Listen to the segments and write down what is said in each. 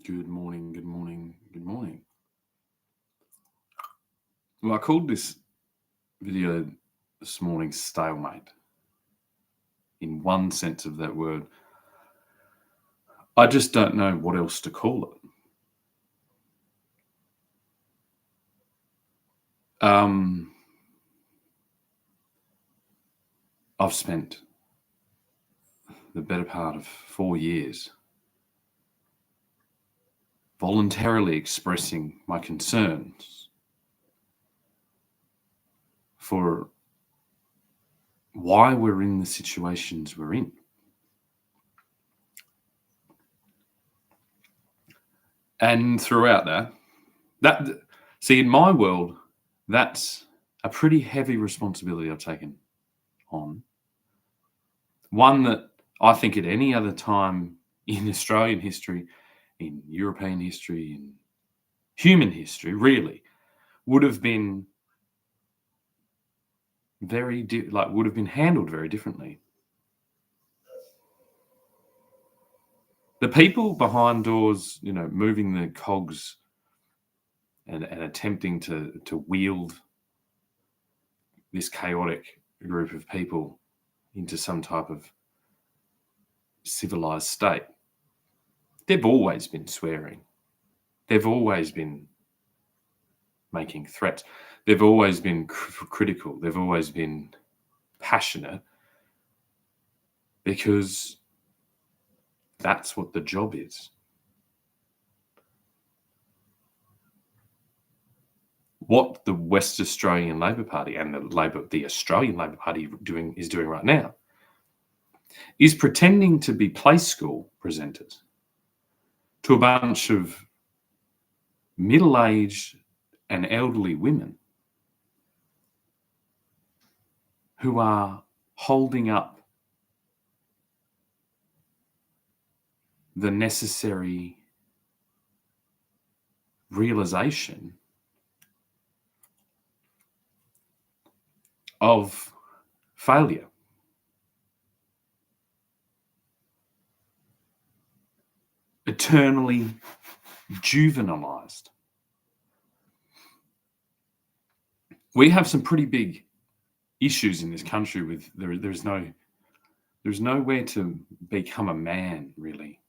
Good morning, good morning, good morning. Well, I called this video this morning Stalemate. In one sense of that word, I just don't know what else to call it. I've spent the better part of 4 years voluntarily expressing my concerns for why we're in the situations we're in. And throughout that see, in my world, that's a pretty heavy responsibility I've taken on. One that I think at any other time in Australian history, in European history, in human history, really, would have been would have been handled very differently. The people behind doors, moving the cogs and attempting to wield this chaotic group of people into some type of civilized state, they've always been swearing. They've always been making threats. They've always been critical. They've always been passionate, because that's what the job is. What the West Australian Labor Party and the Australian Labor Party is doing right now is pretending to be play school presenters to a bunch of middle-aged and elderly women who are holding up the necessary realization of failure. Eternally juvenilized. We have some pretty big issues in this country with there's nowhere to become a man, really.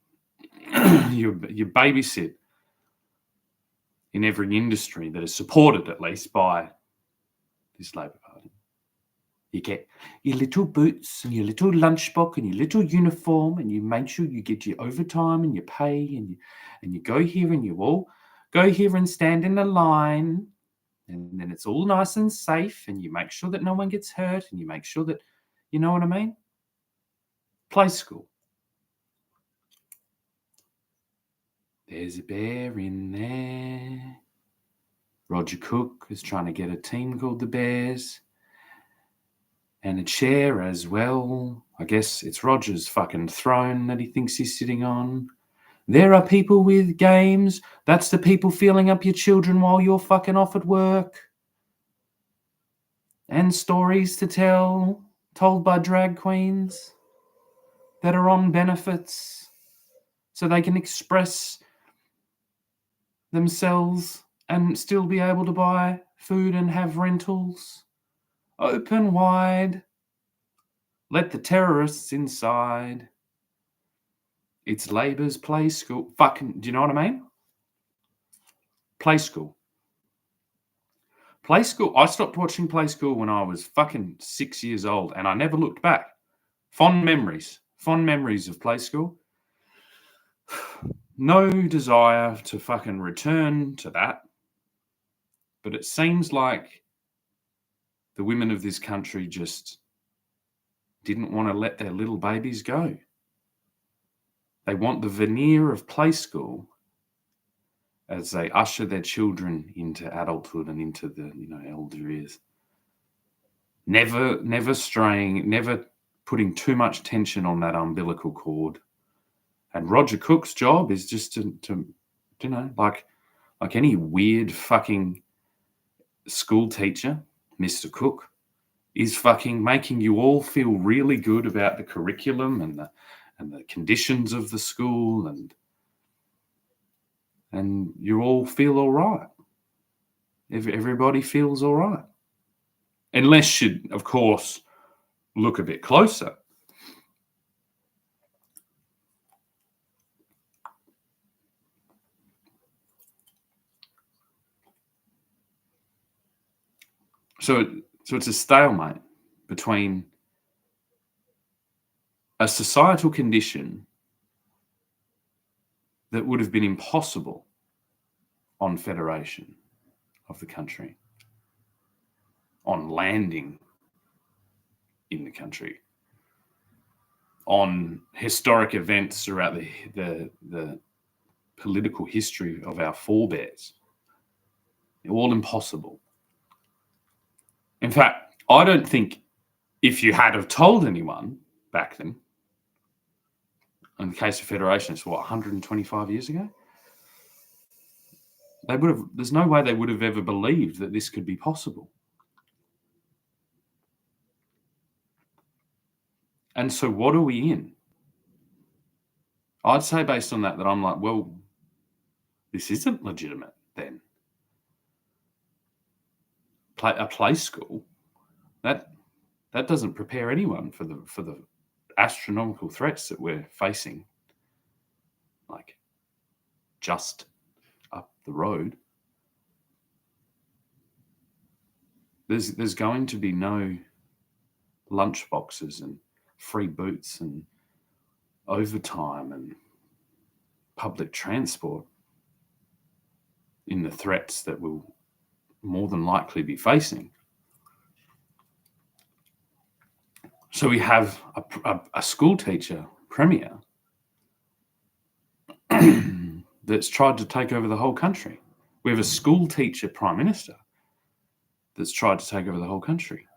you babysit in every industry that is supported, at least, by this Labor Party. You get your little boots and your little lunchbox and your little uniform, and you make sure you get your overtime and your pay, and you go here and you all go here and stand in a line, and then it's all nice and safe, and you make sure that no one gets hurt, and you make sure that, you know what I mean? Play school. There's a bear in there. Roger Cook is trying to get a team called the Bears. And a chair as well. I guess it's Roger's fucking throne that he thinks he's sitting on. There are people with games. That's the people filling up your children while you're fucking off at work. And stories to tell, told by drag queens that are on benefits so they can express themselves and still be able to buy food and have rentals. Open wide. Let the terrorists inside. It's Labor's play school. Fucking, do you know what I mean? Play school. Play school. I stopped watching Play School when I was fucking 6 years old, and I never looked back. Fond memories of Play School. No desire to fucking return to that. But it seems like the women of this country just didn't want to let their little babies go. They want the veneer of play school as they usher their children into adulthood and into the, elder years. Never straying, never putting too much tension on that umbilical cord. And Roger Cook's job is just to like any weird fucking school teacher, Mr. Cook, is fucking making you all feel really good about the curriculum and the conditions of the school, and and you all feel all right. Everybody feels all right. Unless you, of course, look a bit closer. So it's a stalemate between a societal condition that would have been impossible on federation of the country, on landing in the country, on historic events throughout the political history of our forebears. All impossible. In fact, I don't think if you had have told anyone back then, in the case of federation, it's 125 years ago? They would have. There's no way they would have ever believed that this could be possible. And so what are we in? I'd say based on that I'm like, well, this isn't legitimate then. A play school, that doesn't prepare anyone for the astronomical threats that we're facing, like just up the road. There's going to be no lunch boxes and free boots and overtime and public transport in the threats that we'll more than likely be facing. So we have a school teacher premier that's tried to take over the whole country. We have a school teacher prime minister that's tried to take over the whole country.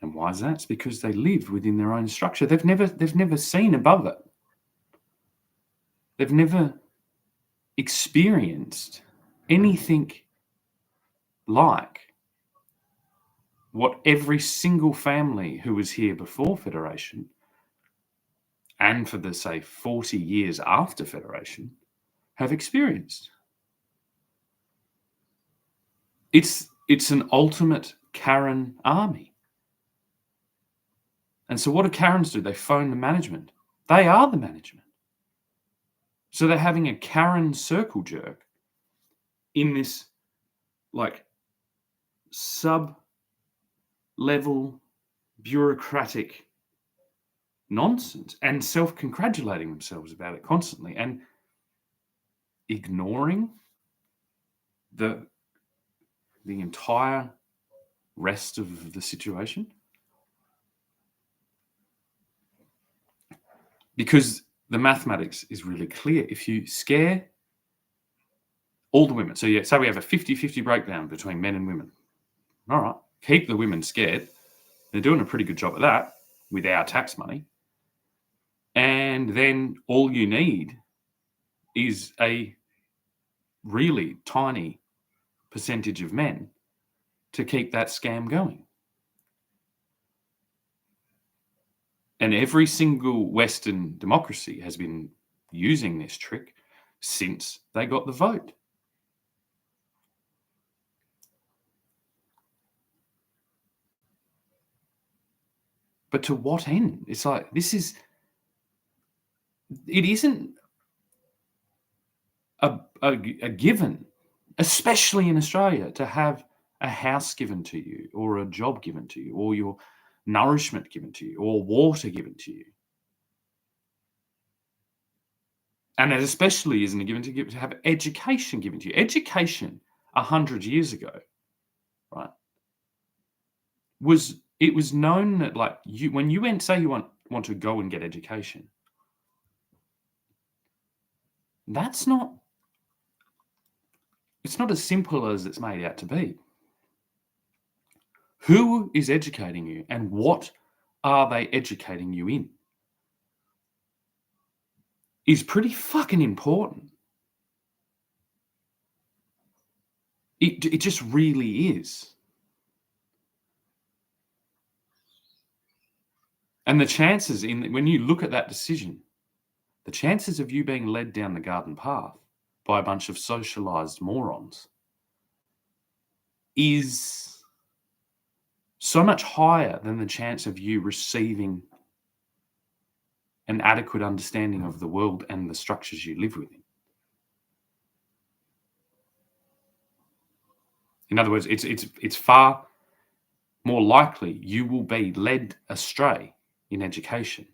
And why is that? It's because they live within their own structure. They've never seen above it. They've never experienced anything like what every single family who was here before Federation and for the, say, 40 years after Federation have experienced. It's an ultimate Karen army. And so what do Karens do? They phone the management. They are the management. So they're having a Karen circle jerk in this like sub-level bureaucratic nonsense and self-congratulating themselves about it constantly and ignoring the entire rest of the situation. Because the mathematics is really clear. If you scare all the women, so yeah, say we have a 50-50 breakdown between men and women. All right, keep the women scared. They're doing a pretty good job of that with our tax money. And then all you need is a really tiny percentage of men to keep that scam going. And every single Western democracy has been using this trick since they got the vote. But to what end? It's like, it isn't a given, especially in Australia, to have a house given to you or a job given to you or your nourishment given to you or water given to you. And it especially isn't a given to have education given to you. Education 100 years ago, right, it was known that like when you went, say you want to go and get education, it's not as simple as it's made out to be. Who is educating you and what are they educating you in is pretty fucking important. It just really is. And the chances when you look at that decision, the chances of you being led down the garden path by a bunch of socialized morons is so much higher than the chance of you receiving an adequate understanding of the world and the structures you live within. In other words, it's far more likely you will be led astray in education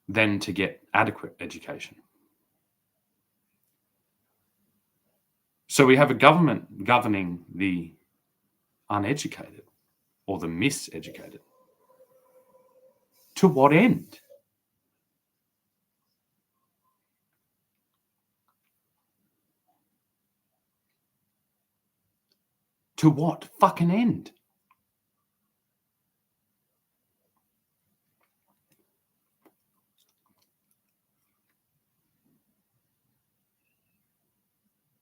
than to get adequate education. So we have a government governing the uneducated or the miseducated. To what end? To what fucking end?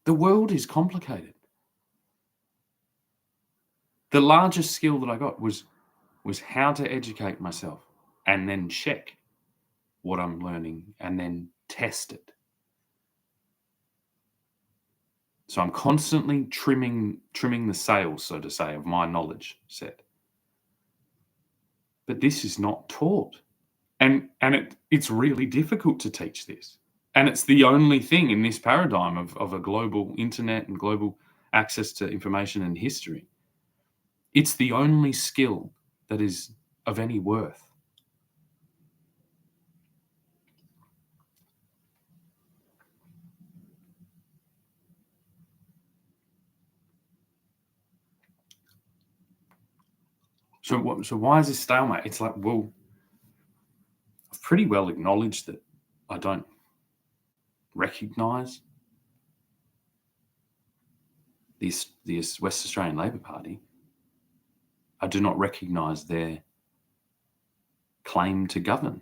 The world is complicated. The largest skill that I got was how to educate myself and then check what I'm learning and then test it. So I'm constantly trimming the sails, so to say, of my knowledge set. But this is not taught. And it's really difficult to teach this. And it's the only thing in this paradigm of a global internet and global access to information and history. It's the only skill that is of any worth. So why is this stalemate? It's like, well, I've pretty well acknowledged that I don't recognise the West Australian Labor Party. I do not recognise their claim to govern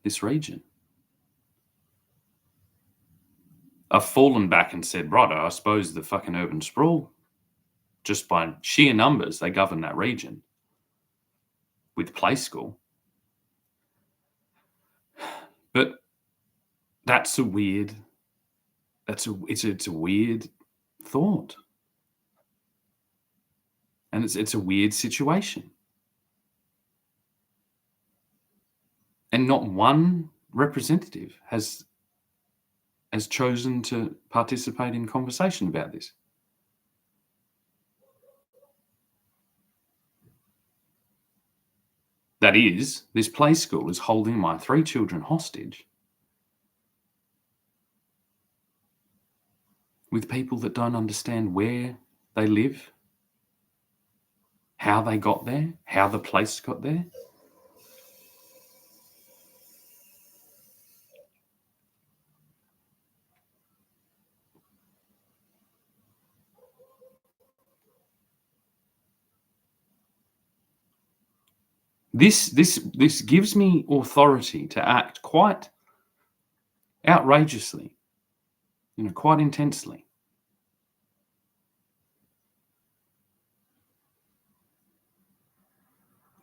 this region. I've fallen back and said, right, I suppose the fucking urban sprawl, just by sheer numbers, they govern that region with play school. But that's a weird, it's a weird thought. And it's a weird situation. And not one representative has chosen to participate in conversation about this. That is, this play school is holding my 3 children hostage with people that don't understand where they live, how they got there, how the place got there. This gives me authority to act quite outrageously, quite intensely.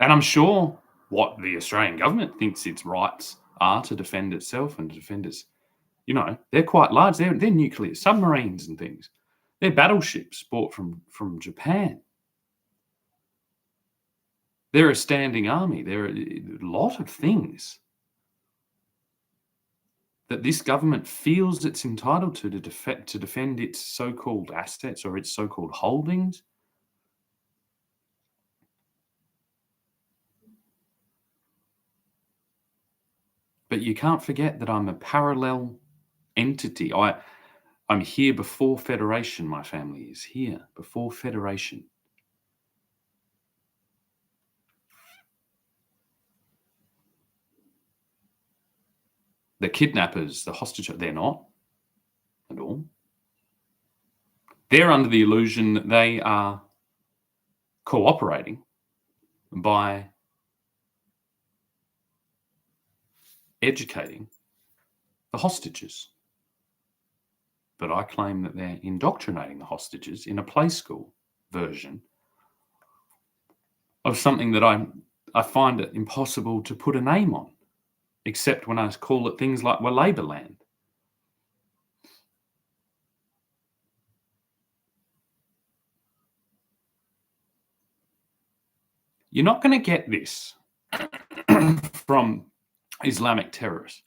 And I'm sure what the Australian government thinks its rights are to defend itself and to defend its, they're quite large. They're nuclear submarines and things. They're battleships bought from Japan. They're a standing army. They're a lot of things that this government feels it's entitled to defend its so-called assets or its so-called holdings. But you can't forget that I'm a parallel entity. I'm here before Federation. My family is here before Federation. The kidnappers, the hostage, they're not at all. They're under the illusion that they are cooperating by educating the hostages. But I claim that they're indoctrinating the hostages in a play school version of something that I find it impossible to put a name on, except when I call it things like Labour land. You're not going to get this from Islamic terrorists.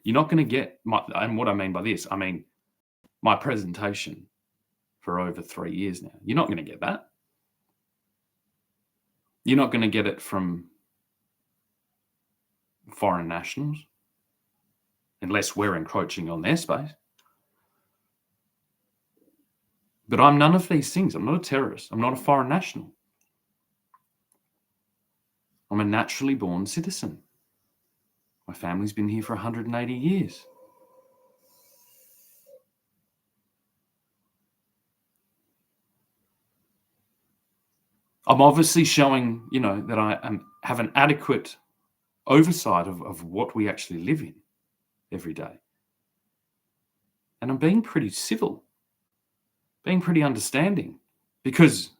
You're not going to get and what I mean by this, I mean my presentation for over 3 years now. You're not going to get that. You're not going to get it from foreign nationals unless we're encroaching on their space. But I'm none of these things. I'm not a terrorist. I'm not a foreign national. I'm a naturally born citizen. My family's been here for 180 years. I'm obviously showing, that I have an adequate oversight of what we actually live in every day. And I'm being pretty civil, being pretty understanding, because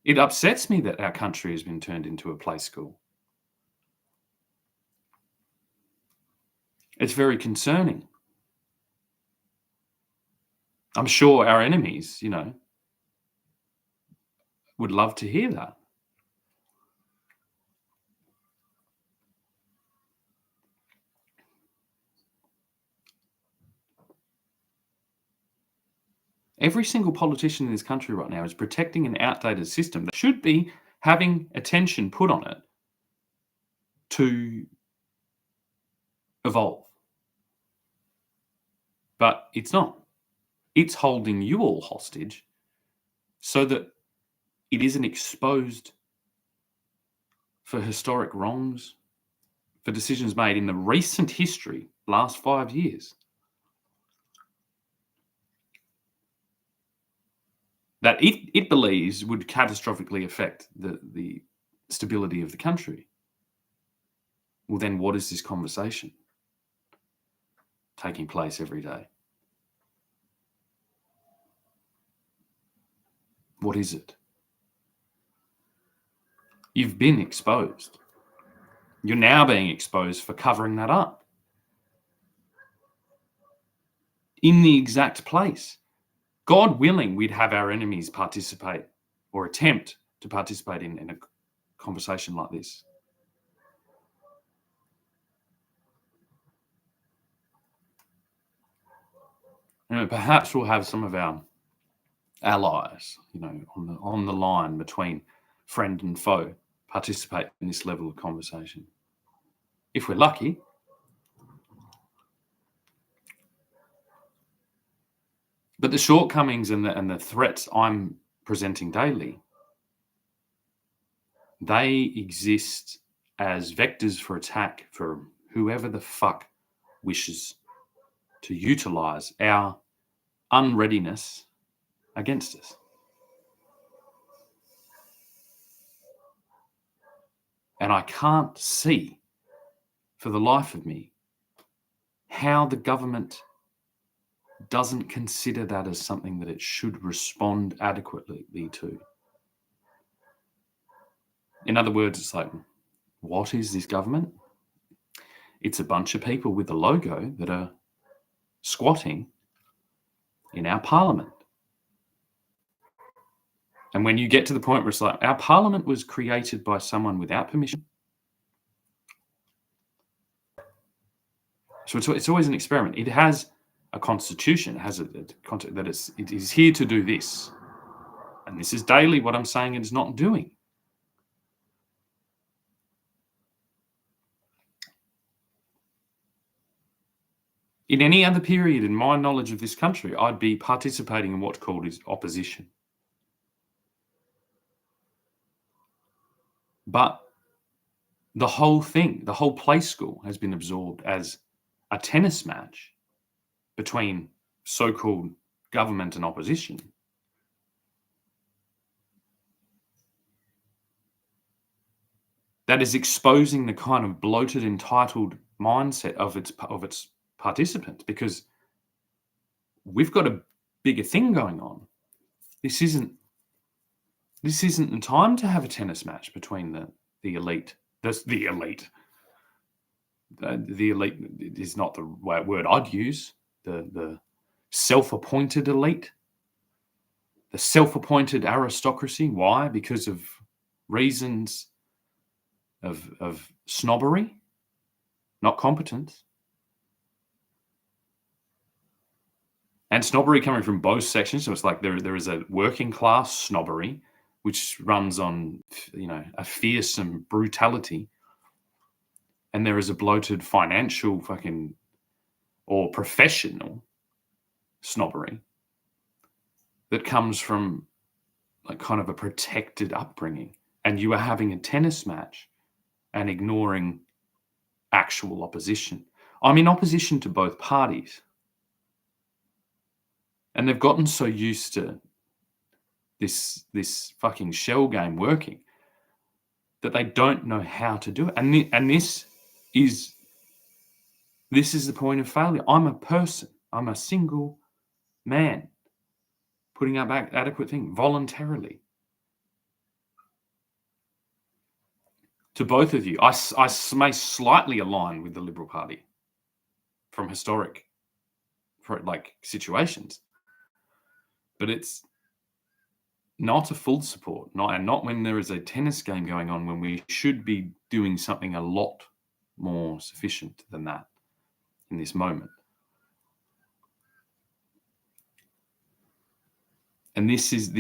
it upsets me that our country has been turned into a play school. It's very concerning. I'm sure our enemies, would love to hear that. Every single politician in this country right now is protecting an outdated system that should be having attention put on it to evolve. But it's not. It's holding you all hostage so that it isn't exposed for historic wrongs, for decisions made in the recent history, last 5 years, that it believes would catastrophically affect the stability of the country. Well, then what is this conversation taking place every day? What is it? You've been exposed. You're now being exposed for covering that up in the exact place. God willing, we'd have our enemies participate or attempt to participate in a conversation like this. Perhaps we'll have some of our allies, on the line between friend and foe, participate in this level of conversation. If we're lucky. But the shortcomings and the threats I'm presenting daily, they exist as vectors for attack for whoever the fuck wishes to utilize our unreadiness against us. And I can't see for the life of me how the government doesn't consider that as something that it should respond adequately to. In other words, it's like, what is this government? It's a bunch of people with a logo that are squatting in our parliament. And when you get to the point where it's like, our parliament was created by someone without permission. So it's always an experiment. It has a constitution, it has that it is here to do this. And this is daily what I'm saying it is not doing. In any other period in my knowledge of this country, I'd be participating in what's called is opposition. But the whole thing, the whole play school has been absorbed as a tennis match between so-called government and opposition. That is exposing the kind of bloated, entitled mindset of its participants, because we've got a bigger thing going on. This isn't the time to have a tennis match between the elite. The elite. The elite is not the word I'd use. The self-appointed elite, the self-appointed aristocracy. Why? Because of reasons of snobbery, not competence. And snobbery coming from both sections. So it's like there is a working class snobbery, which runs on, a fearsome brutality. And there is a bloated financial or professional snobbery that comes from like kind of a protected upbringing. And you are having a tennis match and ignoring actual opposition. I'm in opposition to both parties. And they've gotten so used to this fucking shell game working that they don't know how to do it. And this is the point of failure. I'm a person. I'm a single man putting up adequate thing voluntarily. To both of you, I may slightly align with the Liberal Party from historic situations, but it's not a full support, not when there is a tennis game going on, when we should be doing something a lot more sufficient than that in this moment. And this is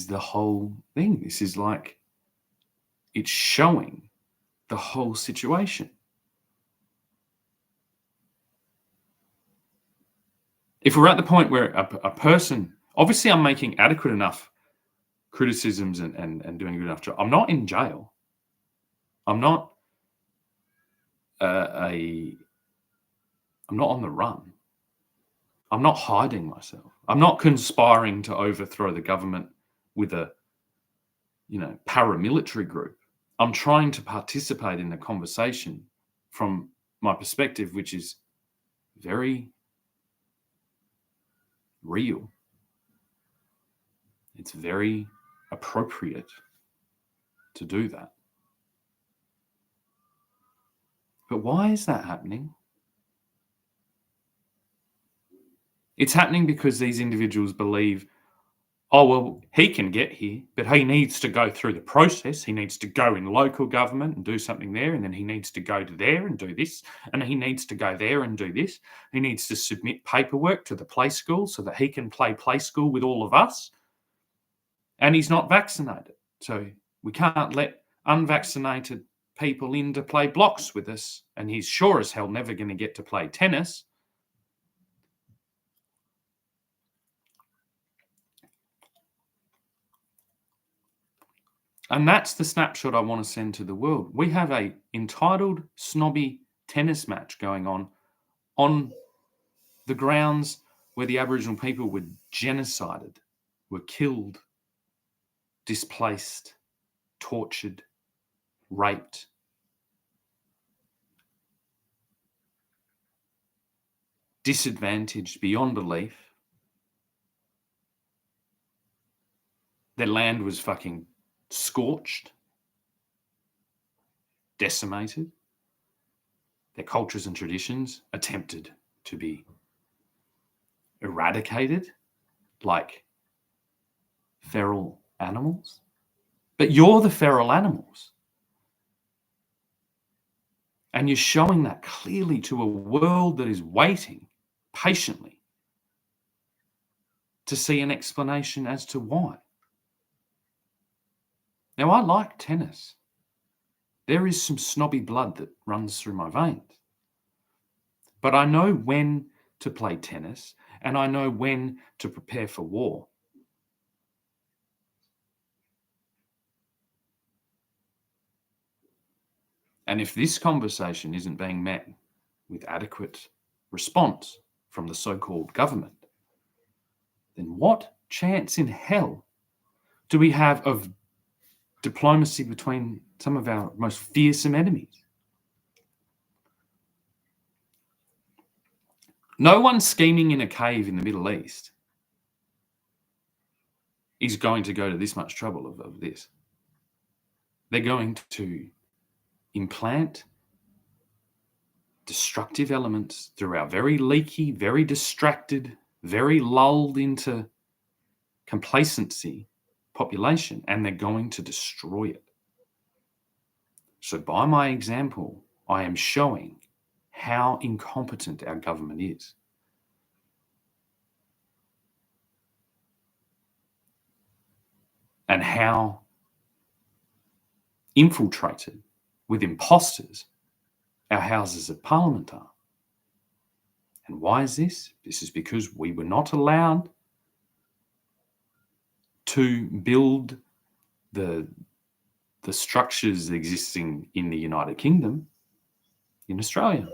the whole thing. This is like, it's showing the whole situation. If we're at the point where a person, obviously I'm making adequate enough criticisms and doing a good enough job. I'm not in jail. I'm not I'm not on the run. I'm not hiding myself. I'm not conspiring to overthrow the government with a paramilitary group. I'm trying to participate in the conversation from my perspective, which is very real. It's very appropriate to do that. But why is that happening? It's happening because these individuals believe, oh, well, he can get here, but he needs to go through the process. He needs to go in local government and do something there, and then he needs to go to there and do this, and he needs to go there and do this. He needs to submit paperwork to the play school so that he can play school with all of us. And he's not vaccinated. So we can't let unvaccinated people in to play blocks with us. And he's sure as hell never going to get to play tennis. And that's the snapshot I want to send to the world. We have a entitled, snobby tennis match going on the grounds where the Aboriginal people were genocided, were killed, displaced, tortured, raped. Disadvantaged beyond belief. Their land was fucking scorched, decimated. Their cultures and traditions attempted to be eradicated like feral animals. But you're the feral animals. And you're showing that clearly to a world that is waiting patiently to see an explanation as to why. Now, I like tennis. There is some snobby blood that runs through my veins. But I know when to play tennis, and I know when to prepare for war. And if this conversation isn't being met with adequate response from the so-called government, then what chance in hell do we have of diplomacy between some of our most fearsome enemies? No one scheming in a cave in the Middle East is going to go to this much trouble of this. They're going to implant destructive elements through our very leaky, very distracted, very lulled into complacency population, and they're going to destroy it. So by my example, I am showing how incompetent our government is. And how infiltrated with imposters our Houses of Parliament are. And why is this? This is because we were not allowed to build the structures existing in the United Kingdom in Australia.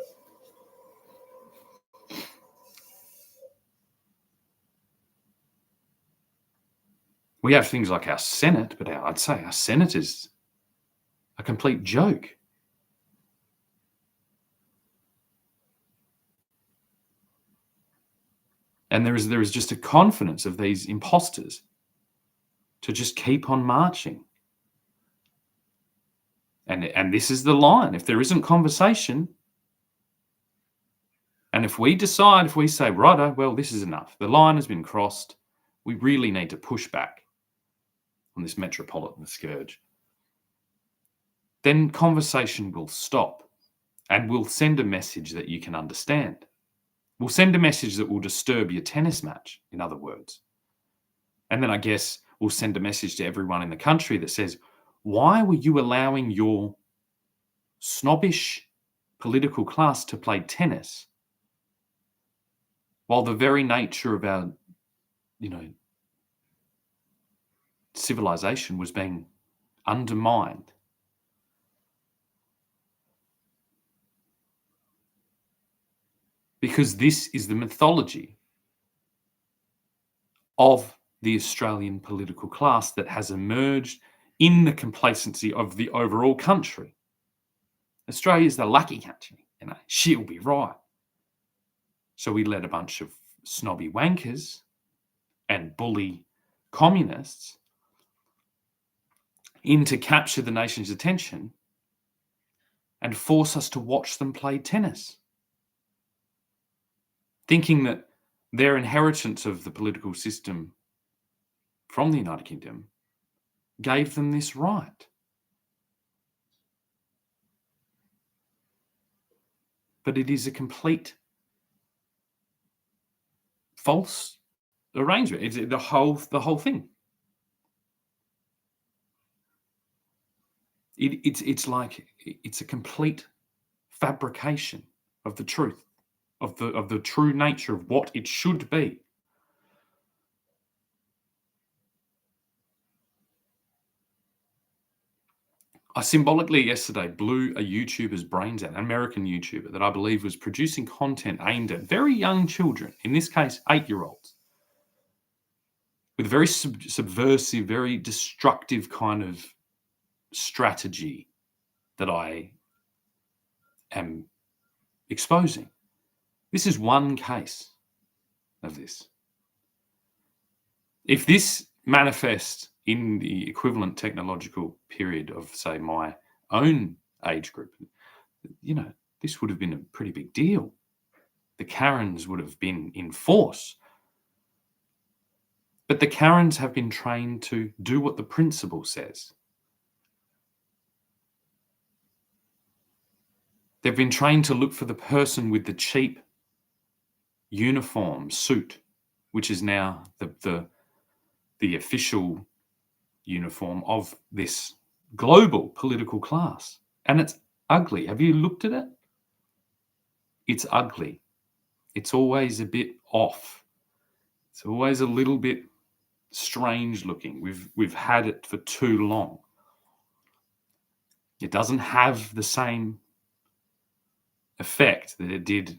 We have things like our Senate, but I'd say our Senate is a complete joke. And there is just a confidence of these imposters to just keep on marching. And this is the line. If there isn't conversation, and if we say, righto, well, this is enough. The line has been crossed. We really need to push back on this metropolitan scourge. Then conversation will stop, and we'll send a message that you can understand. We'll send a message that will disturb your tennis match, in other words. And then I guess we'll send a message to everyone in the country that says, why were you allowing your snobbish political class to play tennis while the very nature of our, civilization was being undermined? Because this is the mythology of the Australian political class that has emerged in the complacency of the overall country. Australia's the lucky country, she'll be right. So we let a bunch of snobby wankers and bully communists in to capture the nation's attention and force us to watch them play tennis, thinking that their inheritance of the political system from the United Kingdom gave them this right. But it is a complete false arrangement. It's the whole thing. It's a complete fabrication of the truth, of the true nature of what it should be. I symbolically yesterday blew a YouTuber's brains out, an American YouTuber that I believe was producing content aimed at very young children, in this case, 8-year-olds, with very subversive, very destructive kind of strategy that I am exposing. This is one case of this. If this manifests in the equivalent technological period of, say, my own age group, this would have been a pretty big deal. The Karens would have been in force. But the Karens have been trained to do what the principal says. They've been trained to look for the person with the cheap uniform suit, which is now the official uniform of this global political class. And it's ugly. Have you looked at it? It's ugly. It's always a bit off. It's always a little bit strange looking. We've had it for too long. It doesn't have the same effect that it did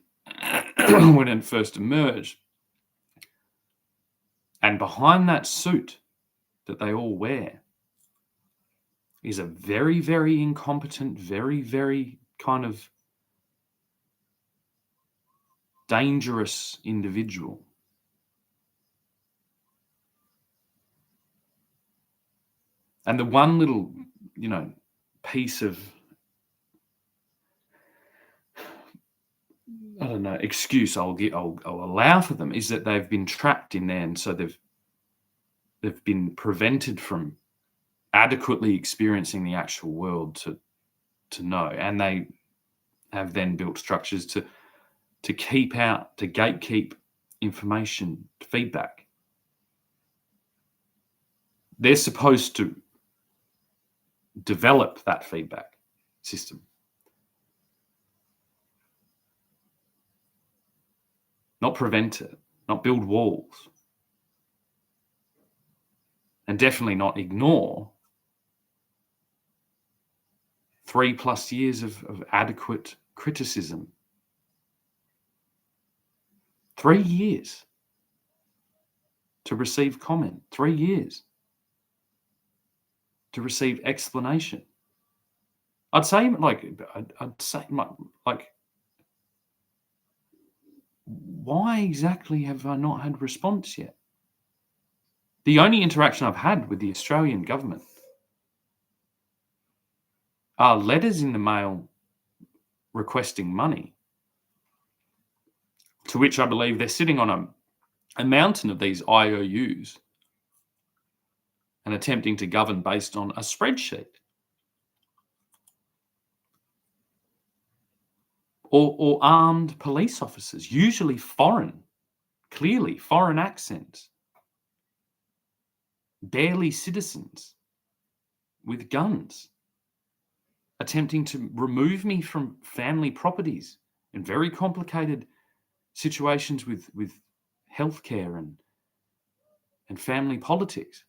when it first emerged. And behind that suit that they all wear is a very, very incompetent, very, very kind of dangerous individual. And the one little, piece of, I don't know, excuse I'll allow for them is that they've been trapped in there, and so they've been prevented from adequately experiencing the actual world to to know, and they have then built structures to gatekeep information feedback. They're supposed to develop that feedback system, not prevent it, not build walls, and definitely not ignore 3+ years of adequate criticism. 3 years to receive comment, 3 years to receive explanation. I'd say why exactly have I not had response yet? The only interaction I've had with the Australian government are letters in the mail requesting money, to which I believe they're sitting on a mountain of these IOUs and attempting to govern based on a spreadsheet. Or armed police officers, usually foreign, clearly foreign accents, barely citizens with guns, attempting to remove me from family properties in very complicated situations with healthcare and family politics.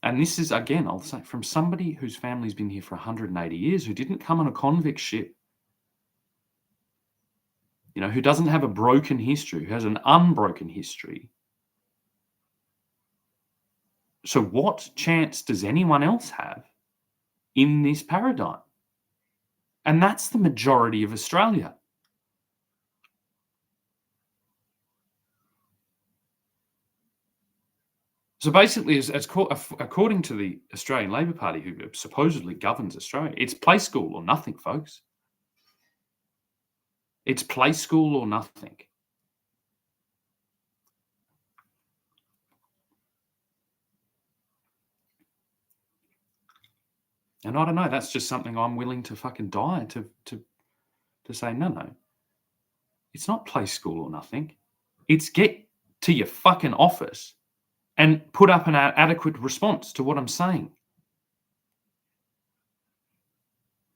And this is, again, I'll say, from somebody whose family's been here for 180 years, who didn't come on a convict ship, who doesn't have a broken history, who has an unbroken history. So what chance does anyone else have in this paradigm? And that's the majority of Australia. So basically, according to the Australian Labor Party, who supposedly governs Australia, it's play school or nothing, folks. It's play school or nothing. And I don't know, that's just something I'm willing to fucking die to say, no. It's not play school or nothing. It's get to your fucking office and put up an adequate response to what I'm saying.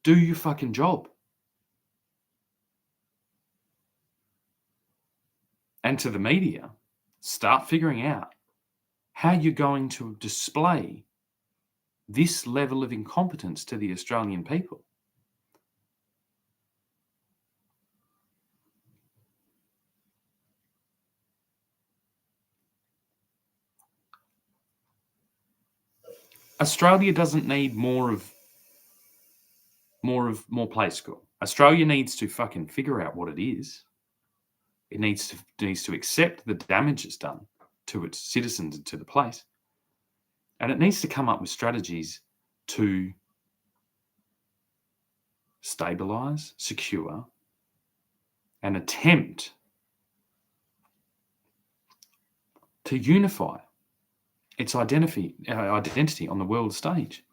Do your fucking job. And to the media, start figuring out how you're going to display this level of incompetence to the Australian people. Australia doesn't need more play school. Australia needs to fucking figure out what it is. It needs to accept the damage it's done to its citizens and to the place. And it needs to come up with strategies to stabilise, secure, and attempt to unify its identity on the world stage.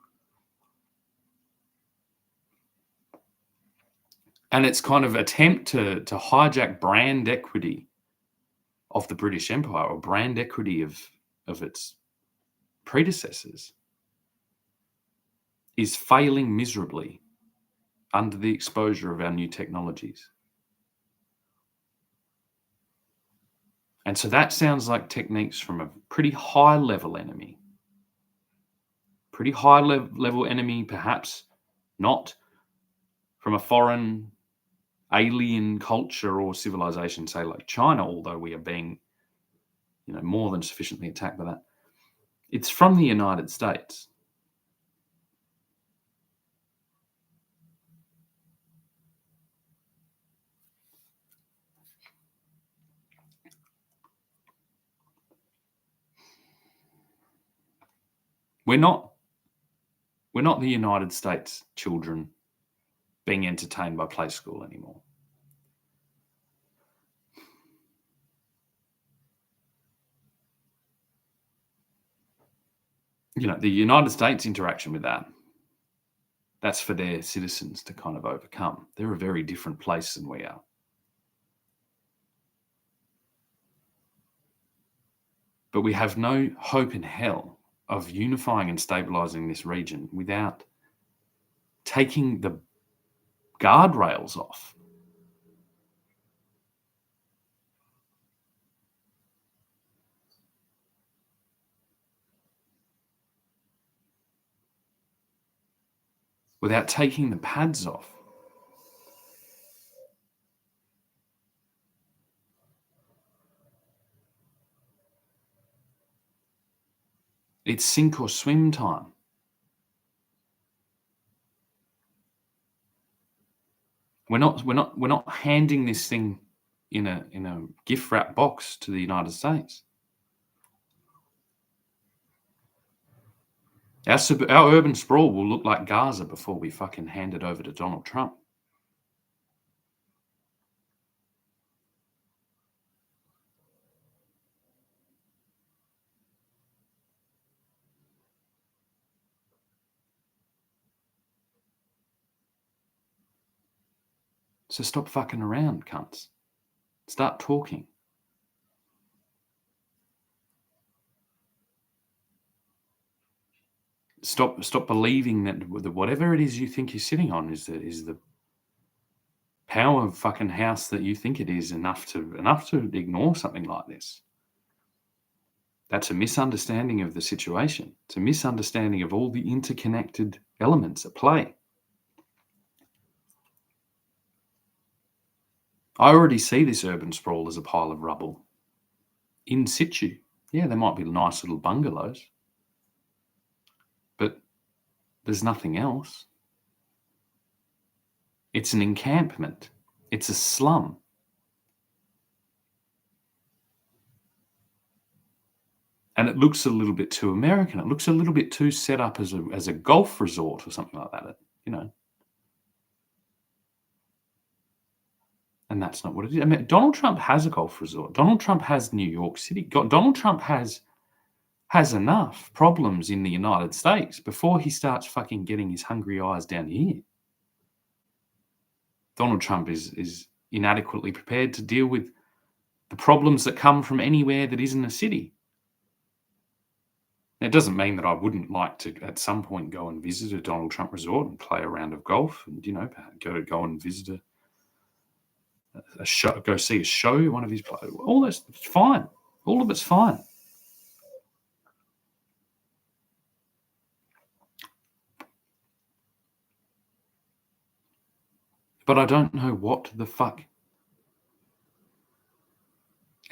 And its kind of attempt to hijack brand equity of the British Empire, or brand equity of its predecessors, is failing miserably under the exposure of our new technologies. And so that sounds like techniques from a pretty high level enemy. Pretty high level enemy, perhaps not from a foreign alien culture or civilization, say like China, although we are being, more than sufficiently attacked by that. It's from the United States. We're not the United States children being entertained by play school anymore. the United States interaction with that's for their citizens to kind of overcome. They're a very different place than we are. But we have no hope in hell of unifying and stabilizing this region without taking the guardrails off. Without taking the pads off. It's sink or swim time. We're not handing this thing in a gift wrap box to the United States. Our urban sprawl will look like Gaza before we fucking hand it over to Donald Trump. So stop fucking around, cunts. Start talking. Stop believing that whatever it is you think you're sitting on is the power fucking house that you think it is enough to ignore something like this. That's a misunderstanding of the situation. It's a misunderstanding of all the interconnected elements at play. I already see this urban sprawl as a pile of rubble. In situ. Yeah, there might be nice little bungalows. But there's nothing else. It's an encampment. It's a slum. And it looks a little bit too American. It looks a little bit too set up as a golf resort or something like that, And that's not what it is. I mean, Donald Trump has a golf resort. Donald Trump has New York City. Donald Trump has enough problems in the United States before he starts fucking getting his hungry eyes down here. Donald Trump is inadequately prepared to deal with the problems that come from anywhere that isn't a city. It doesn't mean that I wouldn't like to, at some point, go and visit a Donald Trump resort and play a round of golf and, go and visit a show, go see a show, one of his plays. All that's fine. All of it's fine. But I don't know what the fuck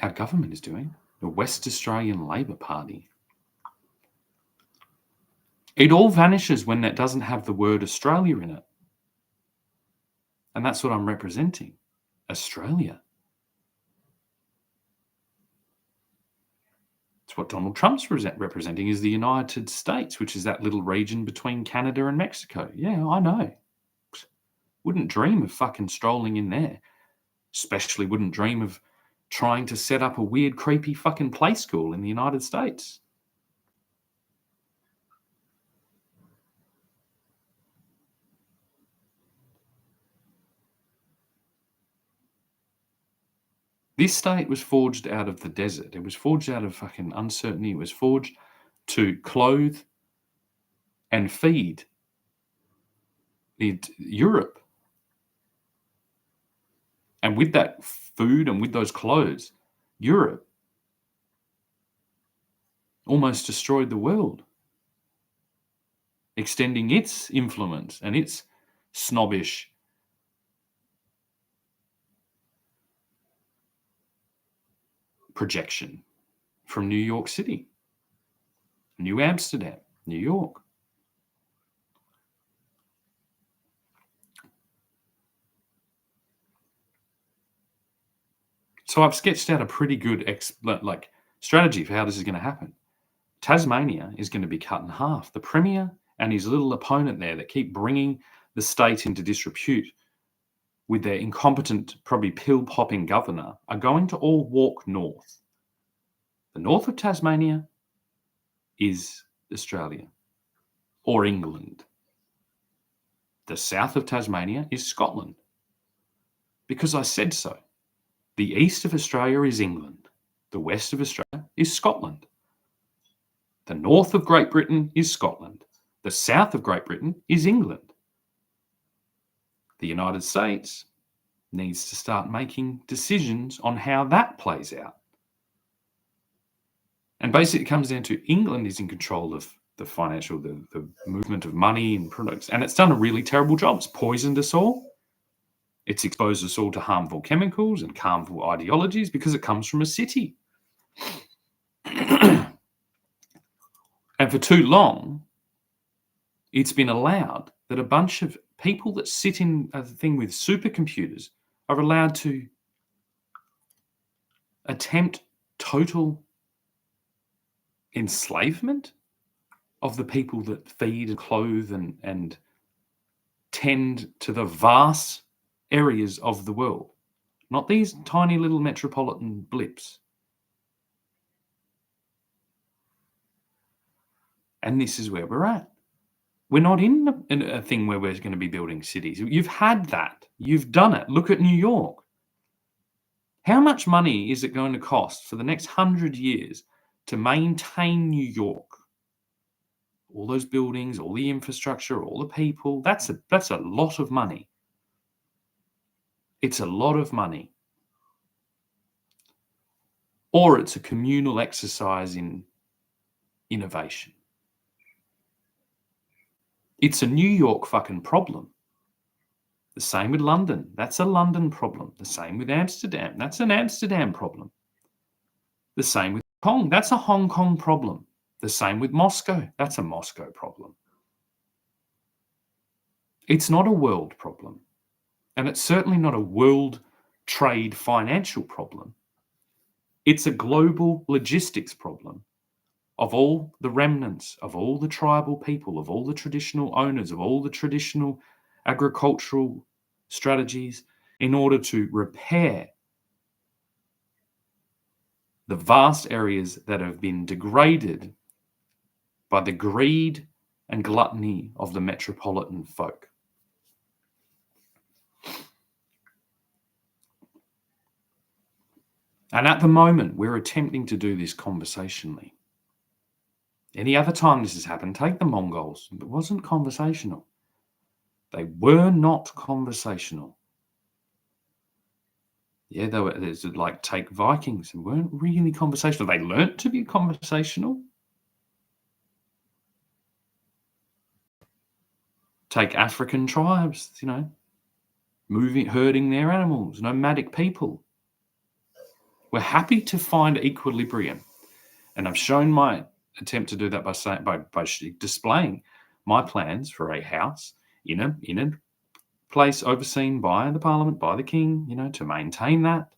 our government is doing. The West Australian Labor Party. It all vanishes when that doesn't have the word Australia in it. And that's what I'm representing. Australia. It's what Donald Trump's representing is the United States, which is that little region between Canada and Mexico. Yeah, I know. Wouldn't dream of fucking strolling in there. Especially wouldn't dream of trying to set up a weird, creepy fucking play school in the United States. This state was forged out of the desert. It was forged out of fucking uncertainty. It was forged to clothe and feed Europe. And with that food and with those clothes, Europe almost destroyed the world, extending its influence and its snobbish projection from New York City, New Amsterdam, New York. So I've sketched out a pretty good strategy for how this is going to happen. Tasmania is going to be cut in half. The Premier and his little opponent there that keep bringing the state into disrepute with their incompetent, probably pill-popping governor are going to all walk north. The north of Tasmania is Australia or England. The south of Tasmania is Scotland, because I said so. The east of Australia is England. The west of Australia is Scotland. The north of Great Britain is Scotland. The south of Great Britain is England. The United States needs to start making decisions on how that plays out. And basically it comes down to England is in control of the financial, the movement of money and products. And it's done a really terrible job. It's poisoned us all. It's exposed us all to harmful chemicals and harmful ideologies because it comes from a city. And for too long, it's been allowed that a bunch of people that sit in a thing with supercomputers are allowed to attempt total enslavement of the people that feed and clothe and tend to the vast areas of the world, not these tiny little metropolitan blips. And this is where we're at. We're not in a thing where we're going to be building cities. You've had that. You've done it. Look at New York. How much money is it going to cost for the next 100 years to maintain New York? All those buildings, all the infrastructure, all the people. That's a lot of money. It's a lot of money. Or it's a communal exercise in innovation. It's a New York fucking problem. The same with London. That's a London problem. The same with Amsterdam. That's an Amsterdam problem. The same with Hong Kong. That's a Hong Kong problem. The same with Moscow. That's a Moscow problem. It's not a world problem. And it's certainly not a world trade financial problem. It's a global logistics problem of all the remnants, of all the tribal people, of all the traditional owners, of all the traditional agricultural strategies in order to repair the vast areas that have been degraded by the greed and gluttony of the metropolitan folk. And at the moment, we're attempting to do this conversationally. Any other time this has happened, take the Mongols. It wasn't conversational. They were not conversational. Yeah, they were like take Vikings and weren't really conversational. They learnt to be conversational. Take African tribes, herding their animals, nomadic people. We're happy to find equilibrium. And I've shown my attempt to do that by displaying my plans for a house in a place overseen by the Parliament, by the King, to maintain that.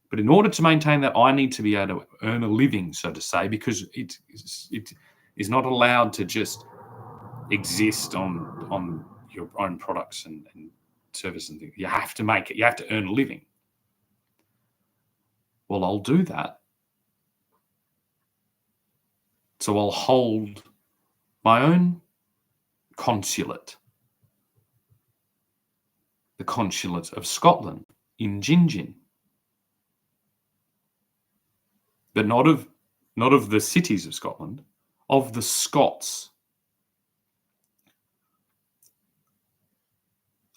But in order to maintain that, I need to be able to earn a living, so to say, because it is not allowed to just exist on your own products and service and things. You have to make it. You have to earn a living. Well, I'll do that. So I'll hold my own consulate, the consulate of Scotland in Gingin, but not of the cities of Scotland, of the Scots.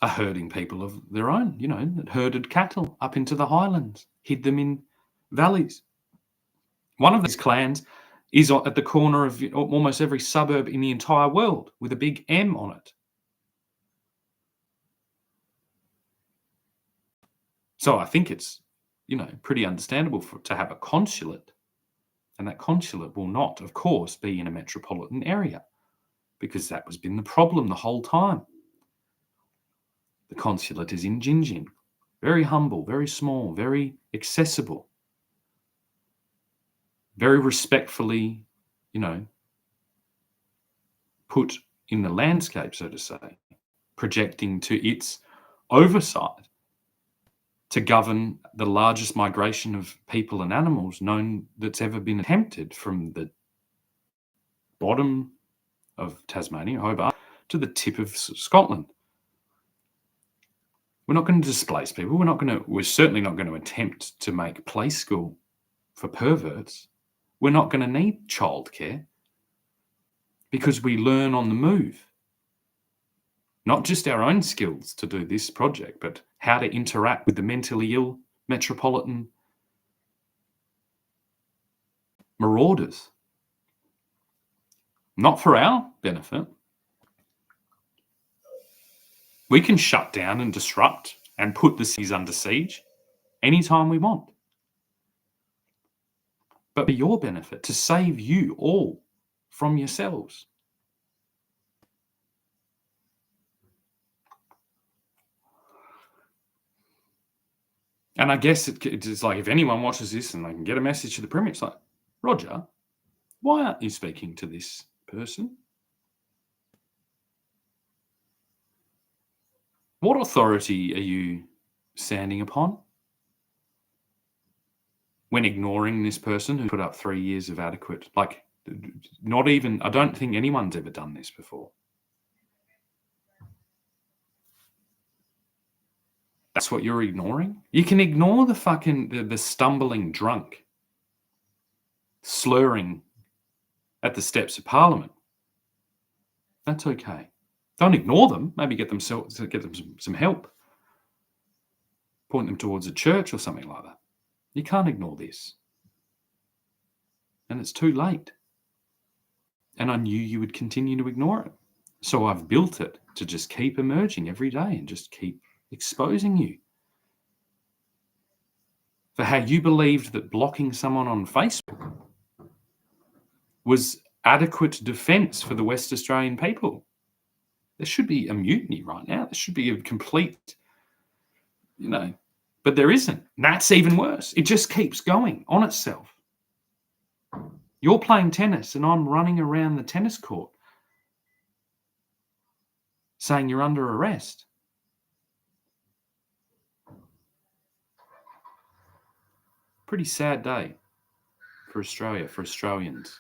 Are herding people of their own, that herded cattle up into the highlands, hid them in valleys. One of these clans is at the corner of almost every suburb in the entire world with a big M on it. So I think it's, pretty understandable to have a consulate. And that consulate will not, of course, be in a metropolitan area because that has been the problem the whole time. The consulate is in Gingin. Very humble, very small, very accessible. Very respectfully, put in the landscape, so to say, projecting to its oversight to govern the largest migration of people and animals known that's ever been attempted from the bottom of Tasmania, Hobart, to the tip of Scotland. We're not going to displace people. We're certainly not going to attempt to make play school for perverts. We're not going to need childcare because we learn on the move. Not just our own skills to do this project, but how to interact with the mentally ill metropolitan marauders. Not for our benefit. We can shut down and disrupt and put the cities under siege anytime we want. But for your benefit, to save you all from yourselves. And I guess it's like if anyone watches this and they can get a message to the Premier, it's like, Roger, why aren't you speaking to this person? What authority are you standing upon when ignoring this person who put up 3 years of adequate, like, not even, I don't think anyone's ever done this before. That's what you're ignoring? You can ignore the stumbling drunk slurring at the steps of Parliament. That's okay. Don't ignore them. Maybe get them some help. Point them towards a church or something like that. You can't ignore this. And it's too late. And I knew you would continue to ignore it. So I've built it to just keep emerging every day and just keep exposing you for how you believed that blocking someone on Facebook was adequate defence for the West Australian people. There should be a mutiny right now. There should be a complete, but there isn't. That's even worse. It just keeps going on itself. You're playing tennis and I'm running around the tennis court saying you're under arrest. Pretty sad day for Australia, for Australians.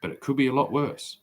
But it could be a lot worse.